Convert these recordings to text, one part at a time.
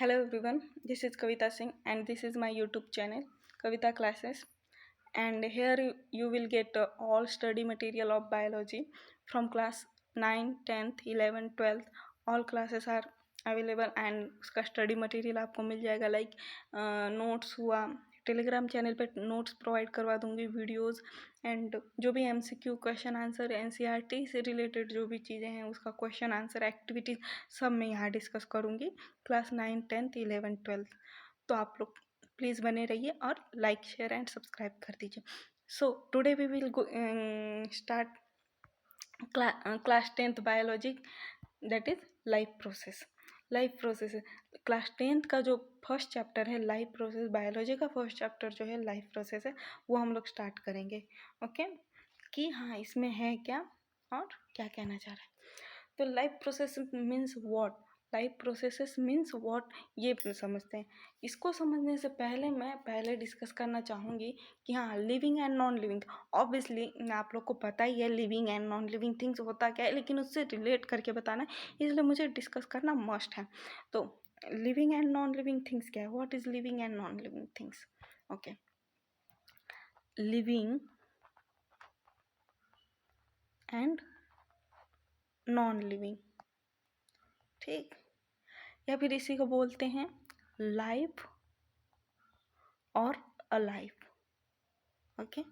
Hello everyone, this is Kavita Singh and this is my YouTube channel Kavita Classes, and here you will get all study material of biology from class 9, 10th, 11th, 12th. All classes are available and उसका study material आपको मिल जाएगा like notes हुआ, Telegram channel पे notes provide करवा दूंगी, videos and जो भी MCQ question answer NCERT से रिलेटेड जो भी चीज़ें हैं उसका क्वेश्चन आंसर एक्टिविटीज सब मैं यहाँ डिस्कस करूँगी क्लास 9, 10th, 11th, 12th। तो आप लोग प्लीज़ बने रहिए और लाइक शेयर एंड सब्सक्राइब कर दीजिए। So today we will start class 10th biology, that is life process. Life process class 10th का जो फर्स्ट चैप्टर है लाइफ प्रोसेस, बायोलॉजी का फर्स्ट चैप्टर जो है लाइफ प्रोसेस है, वो हम लोग स्टार्ट करेंगे। ओके कि हाँ इसमें है क्या और क्या कहना चाह रहा है। तो life process means what, life processes means what, ये समझते हैं। इसको समझने से पहले मैं पहले डिस्कस करना चाहूँगी कि हाँ living and non living, obviously आप लोग को पता ही है living and non living things होता क्या है, लेकिन उससे रिलेट करके बताना है इसलिए मुझे डिस्कस करना मस्ट है। तो living and non living things क्या है, what is living and non living things. Okay, living and non living, ठीक, या फिर इसी को बोलते हैं लाइफ और alive. Okay,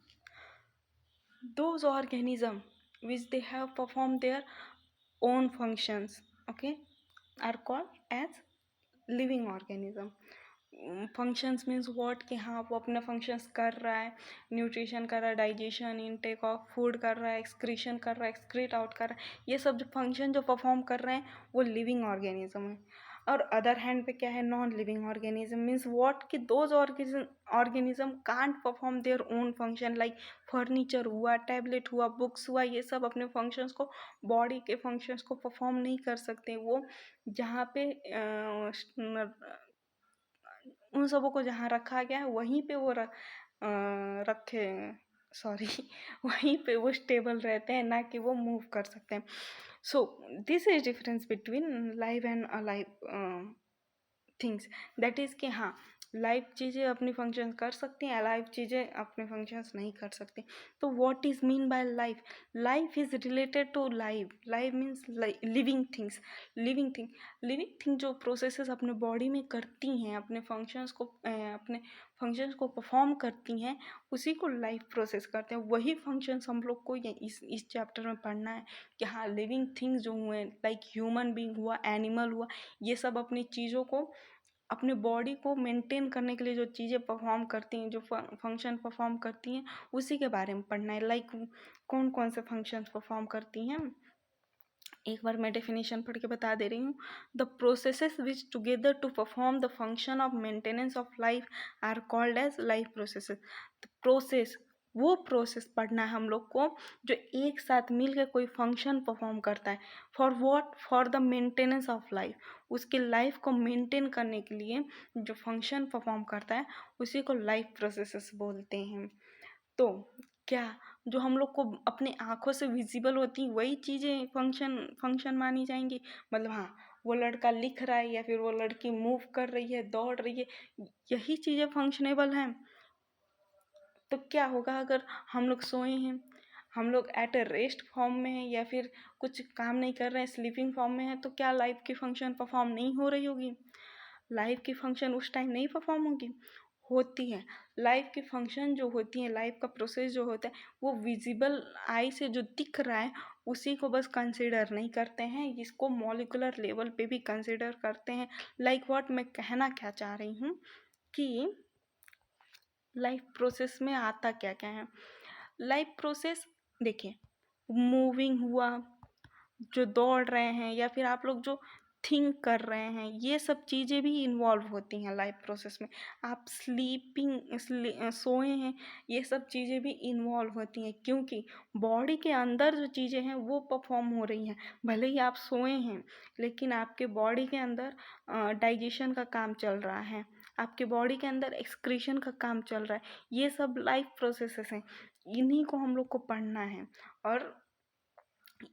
those organism which they have performed their own functions, okay, are called as living organism। Functions means what कि हाँ वो अपना फंक्शंस कर रहा है, न्यूट्रिशन कर रहा है, डाइजेशन, इनटेक ऑफ फूड कर रहा है, एक्सक्रीशन कर रहा है, एक्सक्रीट आउट कर रहा है, ये सब जो फंक्शन जो परफॉर्म कर रहे हैं वो लिविंग ऑर्गेनिज्म है। और अदर हैंड पे क्या है, non living organism means what कि those organism can't perform their own function, like furniture हुआ, टैबलेट हुआ, बुक्स हुआ, ये सब अपने फंक्शंस को, बॉडी के फंक्शंस को परफॉर्म नहीं कर सकते। वो जहाँ पे उन सबों को जहाँ रखा गया है वहीं पे वो रखे, सॉरी वहीं पे वो स्टेबल रहते हैं, ना कि वो मूव कर सकते हैं। So this is difference between live and alive things, that is कि हाँ लाइव चीज़ें अपनी फंक्शंस कर सकती हैं, अलाइव चीज़ें अपने फंक्शंस नहीं कर सकती। तो what is mean by life, life is related to live, live means living things, living thing जो प्रोसेसेस अपने बॉडी में करती हैं, अपने फंक्शंस को परफॉर्म करती हैं, उसी को लाइफ प्रोसेस करते हैं। वही फंक्शंस हम लोग को इस चैप्टर में पढ़ना है कि हाँ लिविंग थिंग्स जो हुए लाइक ह्यूमन बीइंग हुआ, एनिमल हुआ, ये सब अपनी चीज़ों को, अपने बॉडी को मेंटेन करने के लिए जो चीज़ें परफॉर्म करती हैं, जो फंक्शन परफॉर्म करती हैं, उसी के बारे में पढ़ना है। लाइक कौन कौन से फंक्शन परफॉर्म करती हैं, एक बार मैं डेफिनेशन पढ़ के बता दे रही हूँ। The processes which together to perform the function of maintenance of life are called as life processes. Process, वो प्रोसेस पढ़ना है हम लोग को जो एक साथ मिल के कोई फंक्शन परफॉर्म करता है। For what, for the maintenance of life, उसके लाइफ को मेंटेन करने के लिए जो फंक्शन परफॉर्म करता है उसी को लाइफ प्रोसेसेस बोलते हैं। तो क्या जो हम लोग को अपनी आँखों से विजिबल होती वही चीज़ें फंक्शन मानी जाएंगी, मतलब हाँ वो लड़का लिख रहा है या फिर वो लड़की मूव कर रही है, दौड़ रही है, यही चीज़ें फंक्शनेबल हैं। तो क्या होगा अगर हम लोग सोए हैं, हम लोग एट ए रेस्ट फॉर्म में हैं या फिर कुछ काम नहीं कर रहे हैं, स्लीपिंग फॉर्म में है, तो क्या लाइफ की फंक्शन परफॉर्म नहीं हो रही होगी, लाइफ की फंक्शन उस टाइम नहीं परफॉर्म होगी, होती है। लाइफ की फंक्शन जो होती है, लाइफ का प्रोसेस जो होता है, वो विजिबल आई से जो दिख रहा है उसी को बस कंसिडर नहीं करते हैं, इसको मॉलिकुलर लेवल पे भी कंसिडर करते हैं। लाइक व्हाट, मैं कहना क्या चाह रही हूँ कि लाइफ प्रोसेस में आता क्या क्या है। लाइफ प्रोसेस देखिए, मूविंग हुआ, जो दौड़ रहे हैं या फिर आप लोग जो थिंक कर रहे हैं, ये सब चीज़ें भी इन्वॉल्व होती हैं लाइफ प्रोसेस में। आप सोए हैं, ये सब चीज़ें भी इन्वॉल्व होती हैं, क्योंकि बॉडी के अंदर जो चीज़ें हैं वो परफॉर्म हो रही हैं। भले ही आप सोए हैं लेकिन आपके बॉडी के अंदर डाइजेशन का काम चल रहा है, आपके बॉडी के अंदर एक्सक्रीशन का काम चल रहा है, ये सब लाइफ प्रोसेसेस हैं, इन्हीं को हम लोग को पढ़ना है। और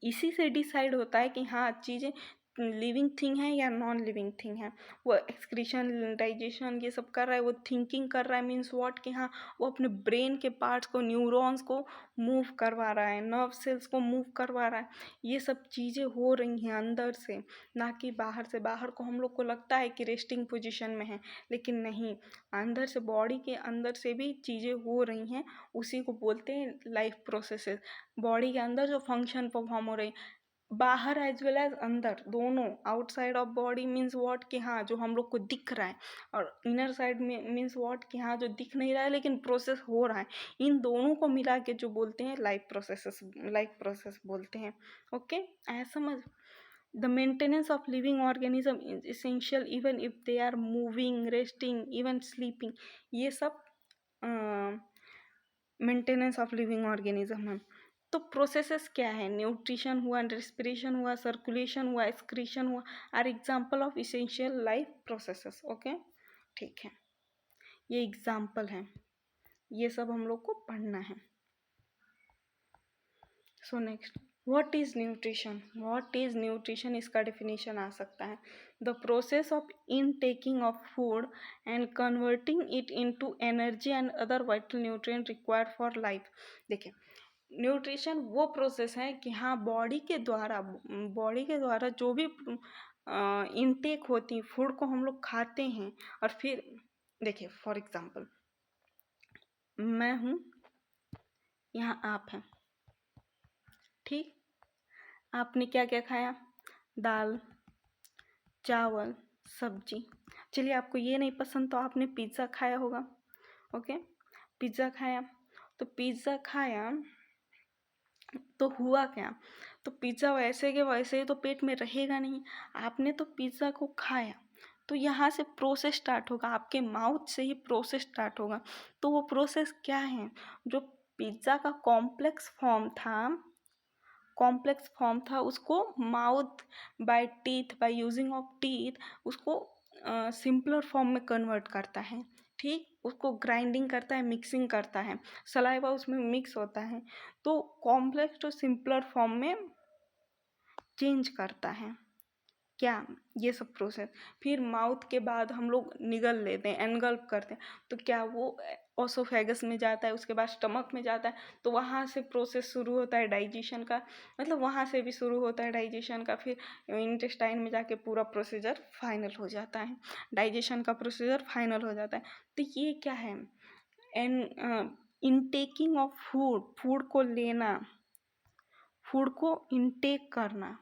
इसी से डिसाइड होता है कि हाँ चीज़ें लिविंग थिंग है या नॉन लिविंग थिंग है। वो एक्सक्रीशन, डाइजेशन ये सब कर रहा है, वो थिंकिंग कर रहा है, मीन्स व्हाट कि हाँ वो अपने ब्रेन के पार्ट्स को, न्यूरॉन्स को मूव करवा रहा है, नर्व सेल्स को मूव करवा रहा है। ये सब चीज़ें हो रही हैं अंदर से, ना कि बाहर से। बाहर को हम लोग को लगता है कि रेस्टिंग पोजीशन में है, लेकिन नहीं, अंदर से, बॉडी के अंदर से भी चीज़ें हो रही हैं। उसी को बोलते हैं लाइफ प्रोसेसेस। बॉडी के अंदर जो फंक्शन परफॉर्म हो रही, बाहर एज वेल एज अंदर, दोनों। Outside of body means what कि हाँ जो हम लोग को दिख रहा है, और इनर साइड में मीन्स व्हाट कि हाँ जो दिख नहीं रहा है लेकिन प्रोसेस हो रहा है। इन दोनों को मिला के जो बोलते हैं लाइफ प्रोसेस बोलते हैं। ओके, ऐसा समझ। The maintenance of living organism is essential even if they are moving, resting, even sleeping. ये सब मेंटेनेंस ऑफ लिविंग ऑर्गेनिज्म है। तो प्रोसेसेस क्या है? न्यूट्रिशन हुआ, रेस्पिरेशन हुआ, सर्कुलेशन हुआ, एक्सक्रीशन हुआ, are example of essential life processes. Okay, ठीक है, ये एग्जाम्पल है, ये सब हम लोग को पढ़ना है। So next, what is nutrition? What is nutrition, इसका डेफिनेशन आ सकता है, the process of intaking of food and converting it into energy and other vital nutrient required for life. देखिए, न्यूट्रिशन वो प्रोसेस है कि हाँ बॉडी के द्वारा जो भी इनटेक होती फूड को हम लोग खाते हैं, और फिर देखिए फॉर एग्जांपल मैं हूँ, यहाँ आप हैं, ठीक, आपने क्या क्या खाया? दाल, चावल, सब्जी। चलिए आपको ये नहीं पसंद तो आपने पिज़्ज़ा खाया होगा। ओके, पिज़्ज़ा खाया, तो पिज़्ज़ा खाया तो हुआ क्या? तो पिज़्ज़ा वैसे के वैसे ही तो पेट में रहेगा नहीं। आपने तो पिज़्ज़ा को खाया, तो यहाँ से प्रोसेस स्टार्ट होगा, आपके माउथ से ही प्रोसेस स्टार्ट होगा। तो वो प्रोसेस क्या है? जो पिज़्ज़ा का कॉम्प्लेक्स फॉर्म था उसको mouth by teeth, by using of teeth, उसको सिंपलर फॉर्म में कन्वर्ट करता है। ठीक, उसको ग्राइंडिंग करता है, मिक्सिंग करता है, सलाइवा उसमें मिक्स होता है, तो कॉम्प्लेक्स टू सिंपलर फॉर्म में चेंज करता है। क्या? ये सब प्रोसेस। फिर माउथ के बाद हम लोग निगल लेते हैं, एनगल्प करते हैं, तो क्या वो ओसोफेगस में जाता है, उसके बाद स्टमक में जाता है, तो वहाँ से प्रोसेस शुरू होता है डाइजेशन का, मतलब वहाँ से भी शुरू होता है डाइजेशन का, फिर इंटेस्टाइन में जाके पूरा प्रोसीजर फाइनल हो जाता है, डाइजेशन का प्रोसीजर फाइनल हो जाता है। तो ये क्या है? एन इनटेकिंग ऑफ फूड को लेना, फूड को इनटेक करना,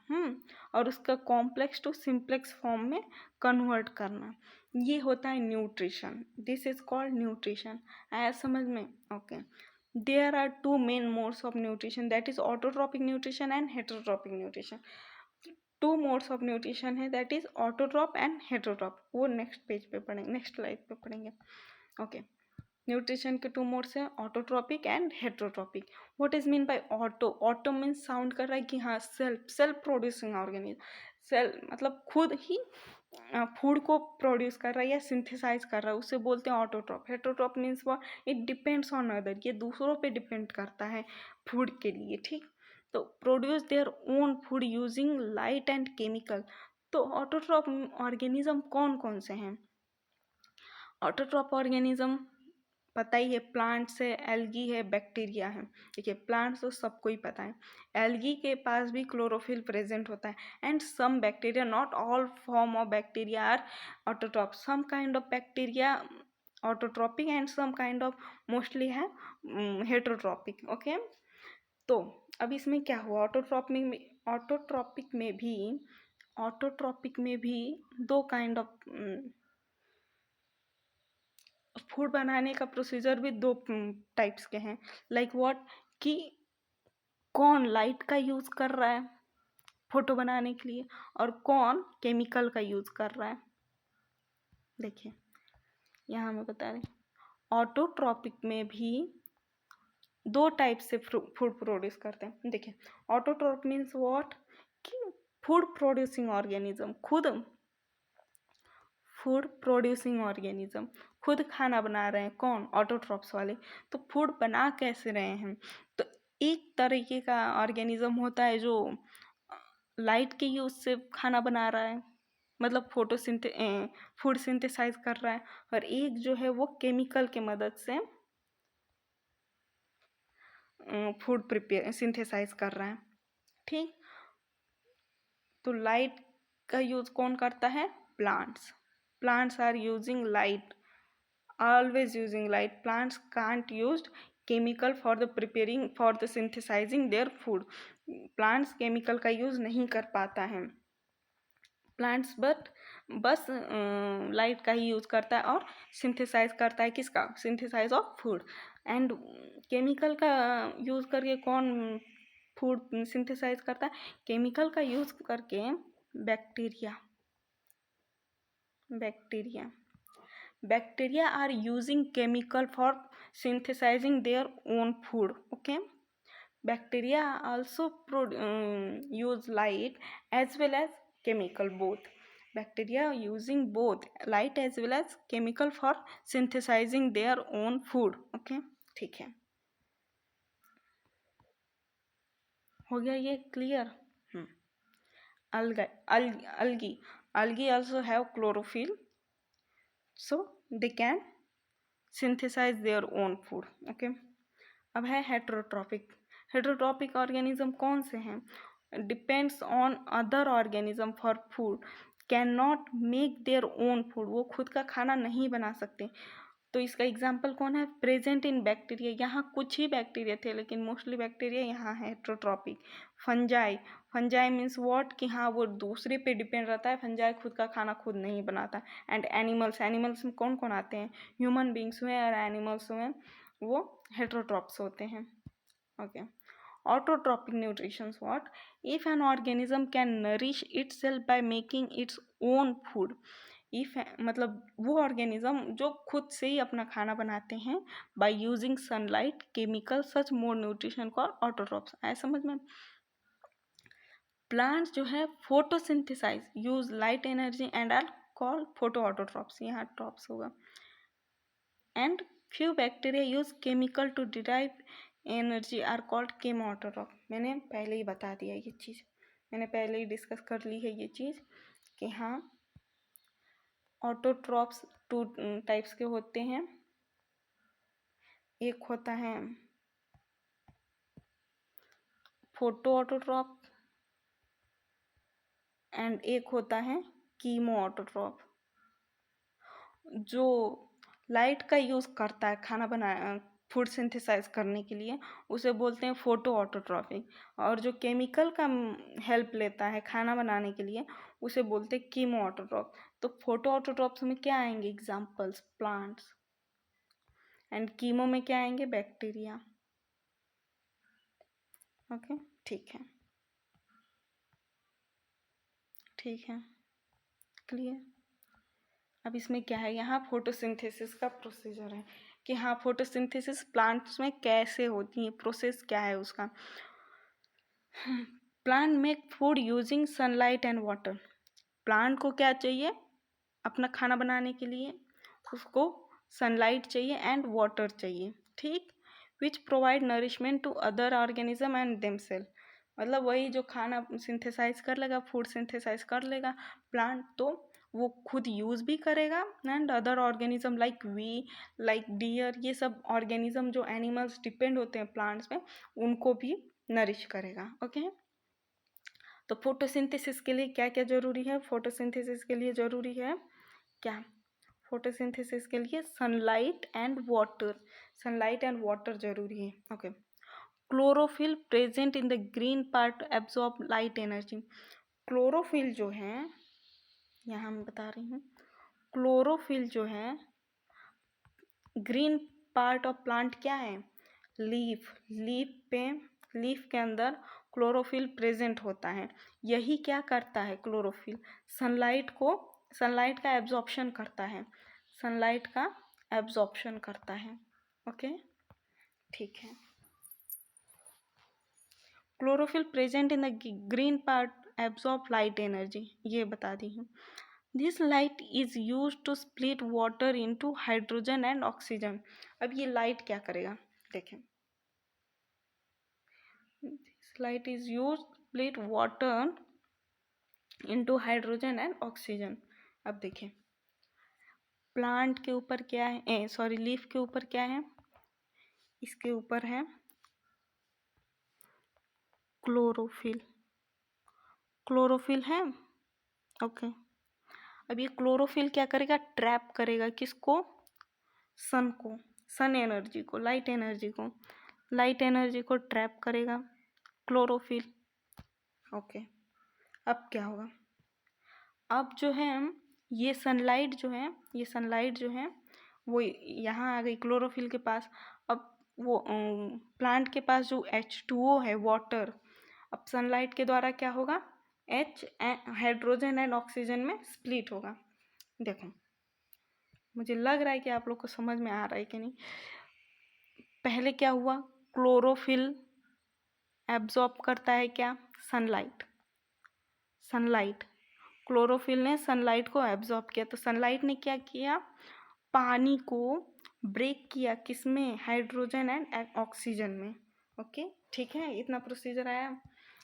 और उसका कॉम्प्लेक्स टू सिंप्लेक्स फॉर्म में कन्वर्ट करना, ये होता है nutrition. This is called nutrition. आया समझ में? Okay, there are two main modes of nutrition, that is autotrophic nutrition and heterotrophic nutrition. Two modes of nutrition है, that is autotroph and heterotroph. वो नेक्स्ट पेज पे पढ़ेंगे, next slide पे पढ़ेंगे। Okay, nutrition के टू मोड्स हैं, autotrophic and heterotrophic. What is mean by auto? Auto means sound कर रहा है कि हाँ सेल्फ प्रोड्यूसिंग ऑर्गेनिज्म, मतलब खुद ही फूड को प्रोड्यूस कर रहा है या सिंथेसाइज कर रहा है, उससे बोलते हैं ऑटोट्रॉप। हेटेरोट्रॉप मीन्स वो इट डिपेंड्स ऑन अदर, ये दूसरों पे डिपेंड करता है फूड के लिए। ठीक, तो produce their own food using light and chemical. तो ऑटोट्रॉप ऑर्गेनिज्म कौन कौन से हैं? ऑटोट्रॉप ऑर्गेनिज्म पता ही है, प्लांट्स है, एल्गी है, बैक्टीरिया है। देखिए प्लांट्स तो सबको ही पता है, एल्गी के पास भी क्लोरोफिल प्रेजेंट होता है, and some bacteria, not all form of bacteria are autotroph, some kind of bacteria autotrophic and some kind of mostly है हेटेरोट्रॉपिक। ओके, तो अब इसमें क्या हुआ? ऑटोट्रॉपिक में भी दो काइंड ऑफ फूड बनाने का प्रोसीजर भी दो टाइप्स के हैं। Like what? कि कौन लाइट का यूज़ कर रहा है फोटो बनाने के लिए, और कौन केमिकल का यूज़ कर रहा है। देखिए यहाँ मैं बता रही, ऑटोट्रॉपिक में भी दो टाइप से फूड प्रोड्यूस करते हैं। देखिए, ऑटोट्रॉप मीन्स व्हाट? कि food producing organism, food producing organism खुद खाना बना रहे हैं। कौन? ऑटोट्रॉप्स वाले। तो फूड बना कैसे रहे हैं? तो एक तरीके का ऑर्गेनिज्म होता है जो लाइट के यूज से खाना बना रहा है, मतलब फूड सिंथेसाइज कर रहा है, और एक जो है वो केमिकल के मदद से फूड प्रिपेयर सिंथेसाइज कर रहा है। ठीक, तो लाइट का यूज कौन करता है? Plants. Plants are using light, always using light. Plants can't use chemical for the preparing for the synthesizing their food. Plants chemical का यूज़ नहीं कर पाता है। प्लांट्स बस लाइट का ही यूज़ करता है और सिंथेसाइज करता है किसका? Synthesise of food. And chemical का यूज़ करके कौन फूड सिंथेसाइज करता है? केमिकल का यूज़ करके bacteria. Bacteria are using chemical for synthesizing their own food. Okay, bacteria also use light as well as chemical both. Bacteria are using both light as well as chemical for synthesizing their own food. Okay, ठीक है, हो गया ये clear? Algae also have chlorophyll, so they can synthesize their own food. Okay, अब है heterotrophic. Heterotrophic organism कौन से हैं? Depends on other organism for food, can not make their own food, वो खुद का खाना नहीं बना सकते। तो इसका एग्जाम्पल कौन है? प्रेजेंट इन बैक्टीरिया, यहाँ कुछ ही बैक्टीरिया थे लेकिन मोस्टली बैक्टीरिया यहाँ है heterotrophic. Fungi, fungi means what कि हाँ वो दूसरे पे डिपेंड रहता है, फंजाई खुद का खाना खुद नहीं बनाता। एंड एनिमल्स, एनिमल्स में कौन कौन आते हैं? ह्यूमन बींग्स हुए और एनिमल्स हुए, वो हेट्रोट्रॉप्स होते हैं। Okay, autotrophic nutrition what? If an organism can nourish itself by making its own food, if मतलब वो ऑर्गेनिज्म जो खुद से ही अपना खाना बनाते हैं by using sunlight, chemical, such more nutrition called autotrophs। आया समझ में? प्लांट्स जो है photosynthesize use light energy and are called photoautotrophs, यहाँ ट्रॉप्स होगा। And few bacteria use chemical to derive energy are called chemoautotrophs। मैंने पहले ही बता दिया ये चीज़, मैंने पहले ही डिस्कस कर ली है ये चीज़ कि हाँ ऑटोट्रॉप्स टू टाइप्स के होते हैं। एक होता है फोटो ऑटोट्रॉप एंड एक होता है कीमो ऑटोट्रॉप। जो लाइट का यूज़ करता है खाना बनाया फूड सिंथेसाइज करने के लिए, उसे बोलते हैं फोटो ऑटोट्रॉपिक। और जो केमिकल का हेल्प लेता है खाना बनाने के लिए, उसे बोलते हैं कीमो ऑटोट्रॉप। तो फोटो ऑटोट्रॉप्स में क्या आएंगे एग्जाम्पल्स? प्लांट्स। एंड कीमो में क्या आएंगे? बैक्टीरिया। ओके, ठीक है, ठीक है, क्लियर। अब इसमें क्या है, यहाँ फोटोसिंथेसिस का प्रोसीजर है कि हाँ फोटोसिंथेसिस प्लांट्स में कैसे होती है, प्रोसेस क्या है उसका। Plant make food using sunlight and water. Plant को क्या चाहिए अपना खाना बनाने के लिए? उसको सनलाइट चाहिए एंड वाटर चाहिए, ठीक, which provide nourishment to other organism and themself. मतलब वही जो खाना सिंथेसाइज कर लेगा, फूड सिंथेसाइज कर लेगा प्लांट, तो वो खुद यूज़ भी करेगा and other organism like we, like deer, ये सब ऑर्गेनिज्म जो एनिमल्स डिपेंड होते हैं प्लांट्स में, उनको भी नरिश करेगा। ओके, तो फोटोसिंथेसिस के लिए क्या क्या ज़रूरी है? फोटोसिंथेसिस के लिए ज़रूरी है क्या? फोटोसिंथेसिस के लिए sunlight and water, sunlight and water जरूरी है। Okay, chlorophyll present in the green part absorb light energy. Chlorophyll जो है, यहाँ मैं बता रही हूँ, क्लोरोफिल जो है ग्रीन पार्ट ऑफ प्लांट क्या है? लीफ। लीफ के अंदर क्लोरोफिल प्रेजेंट होता है। यही क्या करता है क्लोरोफिल? सनलाइट का एब्जॉर्प्शन करता है, सनलाइट का एब्जॉर्प्शन करता है। ओके, ठीक है। Chlorophyll present in the green part absorb light energy, ये बता दी हूँ। This light is use to split water into hydrogen and oxygen. अब ये लाइट क्या करेगा देखें, this light is use split water into hydrogen and oxygen. अब देखें प्लांट के ऊपर क्या है, सॉरी लीफ के ऊपर क्या है, इसके ऊपर है क्लोरोफिल। क्लोरोफिल है, ओके। अब ये क्लोरोफिल क्या करेगा, ट्रैप करेगा किसको, सन को, सन एनर्जी को, लाइट एनर्जी को ट्रैप करेगा क्लोरोफिल, ओके। अब क्या होगा, अब जो है ये सनलाइट जो है वो यहाँ आ गई क्लोरोफिल के पास। अब वो प्लांट के पास जो H2O है वाटर, अब सनलाइट के द्वारा क्या होगा, H हाइड्रोजन एंड ऑक्सीजन में स्प्लिट होगा। देखो मुझे लग रहा है कि आप लोग को समझ में आ रहा है कि नहीं। पहले क्या हुआ, क्लोरोफिल एब्जॉर्ब करता है क्या, सनलाइट। क्लोरोफिल ने सनलाइट को एब्जॉर्ब किया, तो सनलाइट ने क्या किया, पानी को ब्रेक किया किसमें, हाइड्रोजन एंड ऑक्सीजन में, ओके। ठीक है, इतना प्रोसीजर आया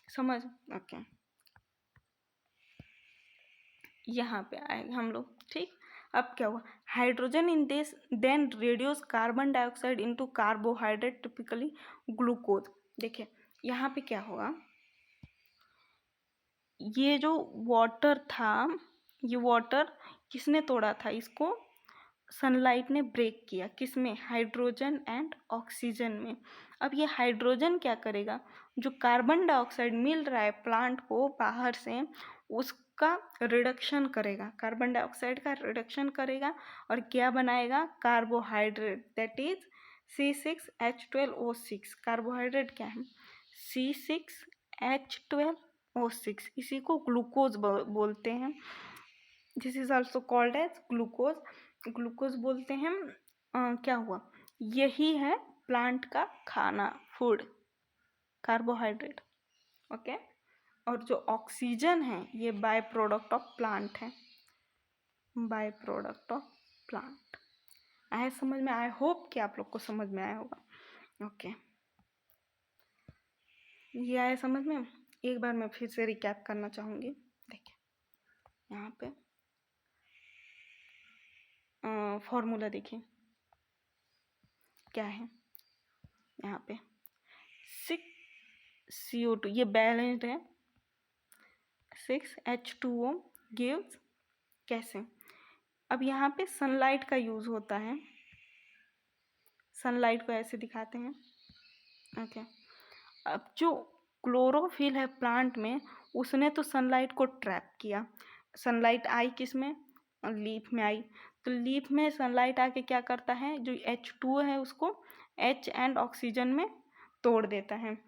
समझ, ओके। यहाँ पे आए हम लोग, ठीक। अब क्या हुआ, hydrogen in this then reduce carbon dioxide into carbohydrate typically glucose. देखिए यहाँ पे क्या होगा, ये जो वाटर था, ये वाटर किसने तोड़ा था, इसको सनलाइट ने ब्रेक किया किसमें, हाइड्रोजन एंड ऑक्सीजन में। अब ये हाइड्रोजन क्या करेगा, जो कार्बन डाइऑक्साइड मिल रहा है प्लांट को बाहर से, उसका रिडक्शन करेगा, कार्बन डाइऑक्साइड का रिडक्शन करेगा और क्या बनाएगा, carbohydrate, that is C6H12O6। Carbohydrate क्या है, C6H12O6, इसी को ग्लूकोज बोलते हैं। This is also called as glucose बोलते हैं। क्या हुआ, यही है प्लांट का खाना, फूड, कार्बोहाइड्रेट, ओके। और जो ऑक्सीजन है ये बाय प्रोडक्ट ऑफ प्लांट है, बाय प्रोडक्ट ऑफ प्लांट। आया समझ में, आई होप कि आप लोग को समझ में आया होगा, ओके। ये आया समझ में। एक बार मैं फिर से रिकैप करना चाहूँगी। देखिए यहाँ पे फॉर्मूला देखिए क्या है, यहाँ पे 6CO2, ये बैलेंस्ड है, 6H2O गिव्स, कैसे, अब यहाँ पे सनलाइट का यूज़ होता है, सनलाइट को ऐसे दिखाते हैं, ओके। अब जो क्लोरोफिल है प्लांट में, उसने तो सनलाइट को ट्रैप किया, सनलाइट आई किस में, लीफ में आई, तो लीफ में सनलाइट आके क्या करता है, जो H2O है उसको H एंड ऑक्सीजन में तोड़ देता है।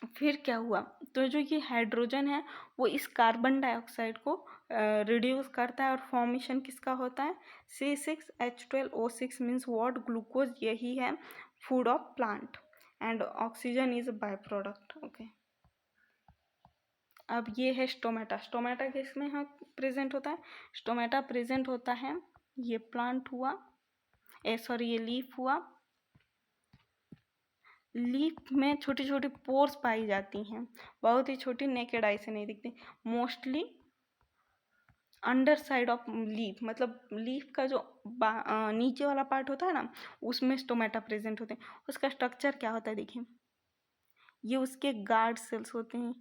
फिर क्या हुआ, तो जो ये हाइड्रोजन है वो इस कार्बन डाइऑक्साइड को रिड्यूस करता है और फॉर्मेशन किसका होता है, C6H12O6 मीन्स व्हाट, ग्लूकोज, यही है food of plant and oxygen is by product, okay. अब ये है स्टोमेटा, स्टोमेटा किसमें है प्रेजेंट होता है, स्टोमेटा प्रेजेंट होता है, ये प्लांट हुआ, सॉरी ये लीफ हुआ, लीफ में छोटी छोटी पोर्स पाई जाती हैं, बहुत ही छोटी, नेकेड आई से नहीं दिखती, mostly under side of leaf, मतलब लीफ का जो नीचे वाला पार्ट होता है ना, उसमें स्टोमेटा प्रेजेंट होते हैं। उसका स्ट्रक्चर क्या होता है देखिए, ये उसके गार्ड सेल्स होते हैं,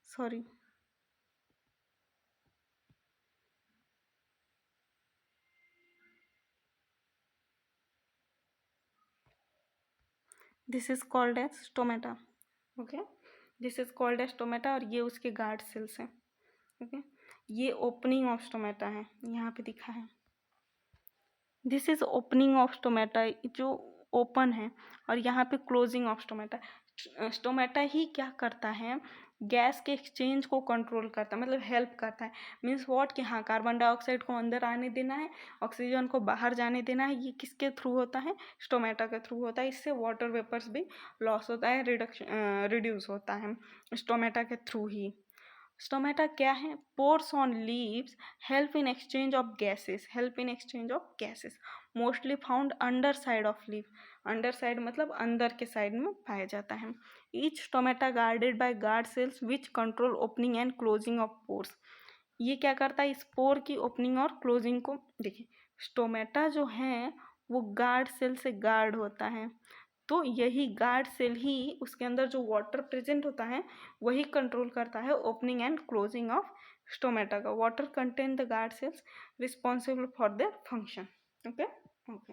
sorry this is called as stomata, okay, this is called as stomata, और ये उसके गार्ड सेल्स हैं, ओके। ये ओपनिंग ऑफ स्टोमेटा है, यहाँ पे दिखा है, this is opening of stomata, जो ओपन है, और यहाँ पे क्लोजिंग ऑफ स्टोमेटा। स्टोमेटा ही क्या करता है, गैस के एक्सचेंज को कंट्रोल करता है, मतलब हेल्प करता है, मीन्स व्हाट, कि हाँ कार्बन डाइऑक्साइड को अंदर आने देना है, ऑक्सीजन को बाहर जाने देना है, ये किसके थ्रू होता है, स्टोमेटा के थ्रू होता है। इससे वाटर वेपर्स भी लॉस होता है, रिड्यूस होता है स्टोमेटा के थ्रू ही। स्टोमेटा क्या है, pores on leaves help in exchange of gases, mostly found under side of leaf, under side मतलब अंदर के साइड में पाया जाता है। Each stomata guarded by guard cells which control opening and closing of pores. ये क्या करता है, इस पोर की ओपनिंग और क्लोजिंग को। देखिए स्टोमेटा जो है वो गार्ड सेल से गार्ड होता है, तो यही गार्ड सेल ही उसके अंदर जो वाटर प्रेजेंट होता है वही कंट्रोल करता है opening and closing of stomata का। Water content the guard cells responsible for their function. Okay okay.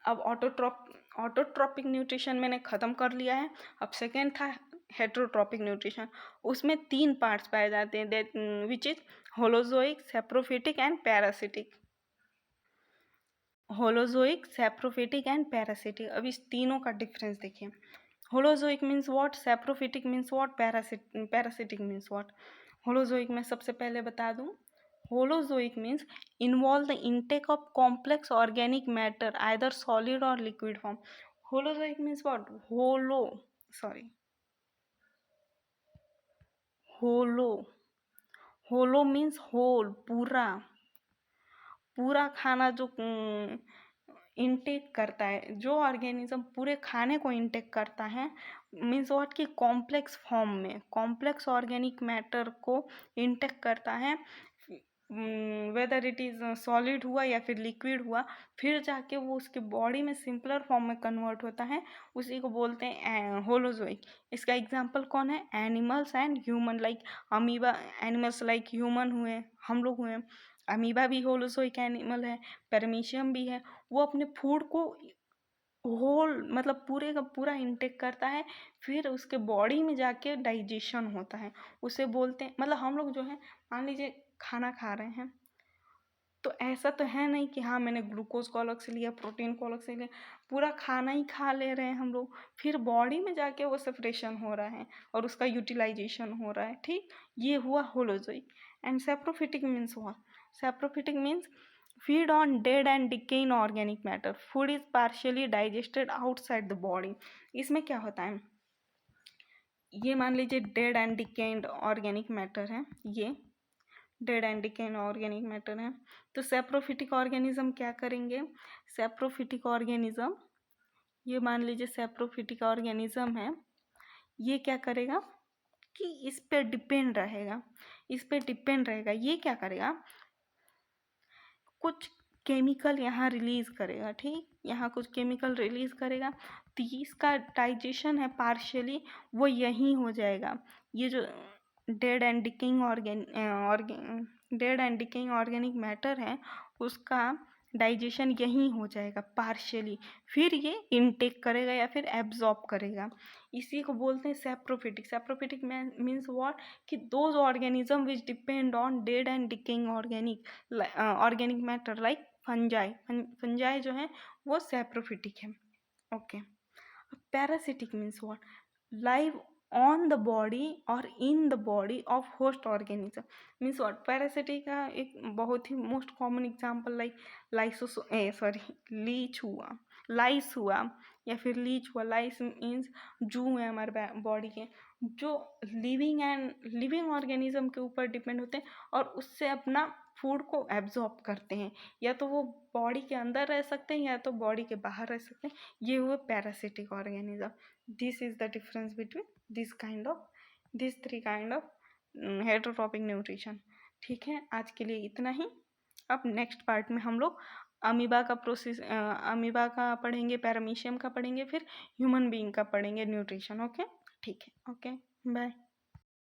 अब ऑटोट्रॉपिक न्यूट्रिशन मैंने ख़त्म कर लिया है। अब सेकेंड था हेटेरोट्रॉपिक न्यूट्रिशन। उसमें 3 पार्ट्स पाए जाते हैं, that which is holozoic, saprophytic and parasitic. Holozoic, saprophytic and parasitic. अब इस तीनों का डिफरेंस देखिए। Holozoic means what, saprophytic means what, parasitic means what. Holozoic में सबसे पहले बता दूं, holozoic means involve the intake of complex organic matter either solid or liquid form. Holozoic means what, holo holo means whole, पूरा खाना जो intake करता है, जो ऑर्गेनिज्म पूरे खाने को इनटेक करता है, मीन्स व्हाट कि कॉम्प्लेक्स फॉर्म में कॉम्प्लेक्स ऑर्गेनिक मैटर को इनटेक करता है, वेदर इट इज़ सॉलिड हुआ या फिर लिक्विड हुआ, फिर जाके वो उसके बॉडी में सिंपलर फॉर्म में कन्वर्ट होता है, उसी को बोलते हैं होलोजोइक। इसका एग्जांपल कौन है, animals and human, like amoeba. Animals like human हुए, हम लोग हुए। अमीबा भी होलोजोइक एनिमल है, पेरमीशियम भी है। वो अपने फूड को होल मतलब पूरे का पूरा इंटेक करता है, फिर उसके बॉडी में जाके डाइजेशन होता है, उसे बोलते हैं। मतलब हम लोग जो है, मान लीजिए खाना खा रहे हैं, तो ऐसा तो है नहीं कि हाँ मैंने ग्लूकोज को अलग से लिया, प्रोटीन को अलग से लिया, पूरा खाना ही खा ले रहे हैं हम लोग, फिर बॉडी में जाके वो सेपरेशन हो रहा है और उसका यूटिलाइजेशन हो रहा है। ठीक, ये हुआ होलोजोइक। एंड सैप्रोफिटिक मीन्स हुआ, saprophytic means feed on dead and decaying organic matter, food is partially digested outside the body। इसमें क्या होता है, ये मान लीजिए डेड एंड डिकेन्ड ऑर्गेनिक मैटर है, ये डेड एंड डिकेन्ड ऑर्गेनिक मैटर है, तो सैप्रोफिटिक ऑर्गेनिज्म क्या करेंगे, सैप्रोफिटिक ऑर्गेनिज्म, ये मान लीजिए सैप्रोफिटिक ऑर्गेनिज्म है, ये क्या करेगा कि इस पे डिपेंड रहेगा, इस पे डिपेंड रहेगा। ये क्या करेगा, कुछ केमिकल यहाँ रिलीज़ करेगा। ठीक, यहाँ कुछ केमिकल रिलीज़ करेगा, तो इसका डाइजेशन है पार्शियली वो यहीं हो जाएगा। ये जो dead and decaying organic matter है, उसका डाइजेशन यहीं हो जाएगा पार्शियली, फिर ये इनटेक करेगा या फिर एब्जॉर्ब करेगा। इसी को बोलते हैं सैप्रोफिटिक। सैप्रोफिटिक मीन्स व्हाट कि those organism which depend on dead and decaying organic matter like fungi. Fungi जो है वो सैप्रोफिटिक है। Okay. Parasitic means what, live on the body or in the body of host organism. Means what, parasitic का एक बहुत ही most common example like leech हुआ, lice हुआ या फिर लीच हुआ। लाइस मीन्स जू है हमारे बॉडी के, जो लिविंग ऑर्गेनिज्म के ऊपर डिपेंड होते हैं और उससे अपना फूड को एब्जॉर्ब करते हैं, या तो वो बॉडी के अंदर रह सकते हैं या तो बॉडी के बाहर रह सकते हैं। ये हुए parasitic organism. This is the difference between this 3 kind of heterotrophic nutrition. ठीक है, आज के लिए इतना ही। अब नेक्स्ट पार्ट में हम लोग अमीबा का पढ़ेंगे, पैरामीशियम का पढ़ेंगे, फिर ह्यूमन बीइंग का पढ़ेंगे न्यूट्रिशन। ओके, ठीक है, ओके, बाय।